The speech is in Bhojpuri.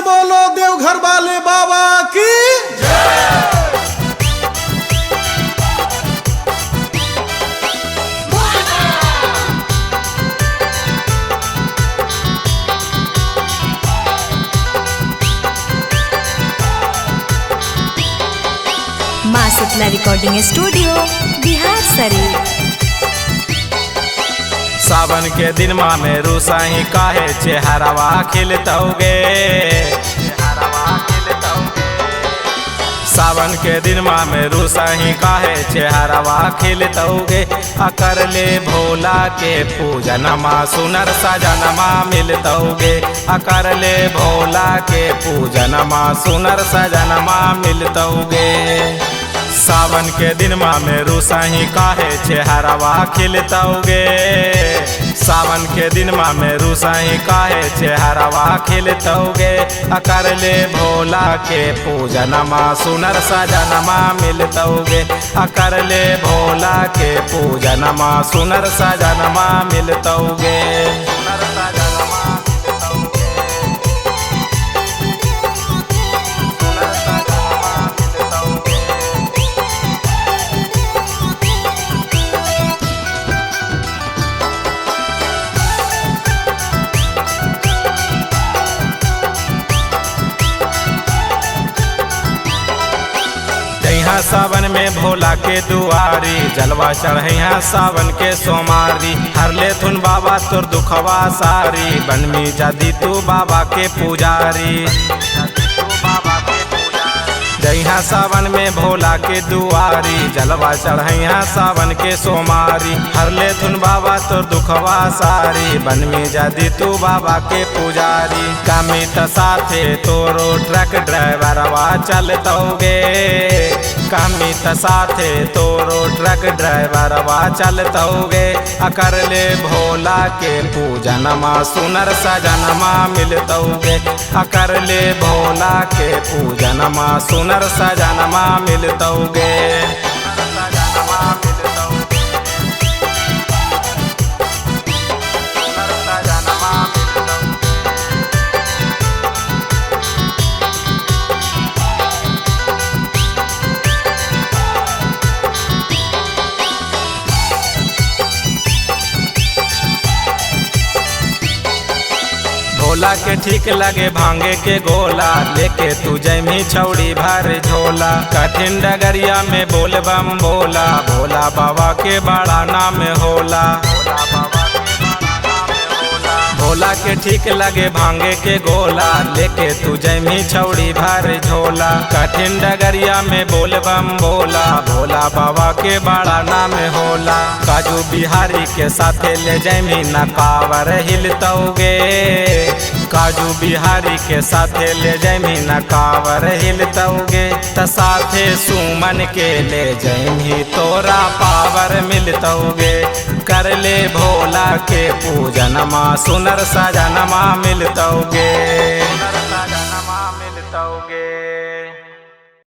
बोलो देवघर वाले बाबा की माँ शीतला रिकॉर्डिंग स्टूडियो बिहार शरीफ। सावन के दिन माँ में रूसाही काहे चेहरवा खिलतौगे। सावन के दिन माँ में रूसाही काहे चेहरवा खिलतौगे। अकर ले भोला के पूजन माँ सुनर सजन माँ मिलतौगे। अकर ले भोला के पूजन माँ सुनर सजन माँ मिलतौगे। सावन के दिन माँ में रूसाही काहे चेहरवा खिलतौगे। सावन के दिन माँ में रूसाही काहे चेहरवा खिलतौगे। अकर ले भोला के पूजन माँ सुनर सजन माँ मिलतौगे। अकर ले भोला के पूजन माँ सुनर सजन माँ मिलतौगे। यहाँ सावन में भोला के दुआरी जलवा चढ़ैया सावन के सोमारी। हर ले थुन बाबा तोर दुखवा सारी बनमी जदी तू बाबा के पुजारी। जइहा सावन में भोला के दुआरी जलवा चढ़ैया सावन के सोमारी। हर ले थुन बाबा तोर दुखवा सारी बनमी जदी तू बाबा के पुजारी। कमित साथे तोरो ट्रक ड्राइवरवा चलतौगे। कमित साथे तोरो ट्रक ड्राइवरवा चलतौगे। अकर ले भोला के पूजन माँ सुनर सजन माँ मिलतौगे। अकर ले भोला के पूजन माँ सुनर सजन माँ मिलतौगे। भोला के ठीक लगे भांगे के गोला लेके तू जमी छौड़ी भर झोला। कठिन डगरिया में बोल बम बोला भोला बाबा के बड़ा नाम होला। भोला के ठीक लगे भांगे के गोला लेके तू जमी छौड़ी भर झोला। कठिन डगरिया में बोल बम बोला भोला बाबा के बड़ा नाम होला। काजू बिहारी के साथे ले जमी नकावर हिलतौगे। काजू बिहारी के साथे ले जमी नकावर हिलतौगे। त साथे सुमन के ले जमी तोरा पावर मिलतौगे। कर ले भोला के पूजन माँ सुनर सजन माँ मिलतौगे।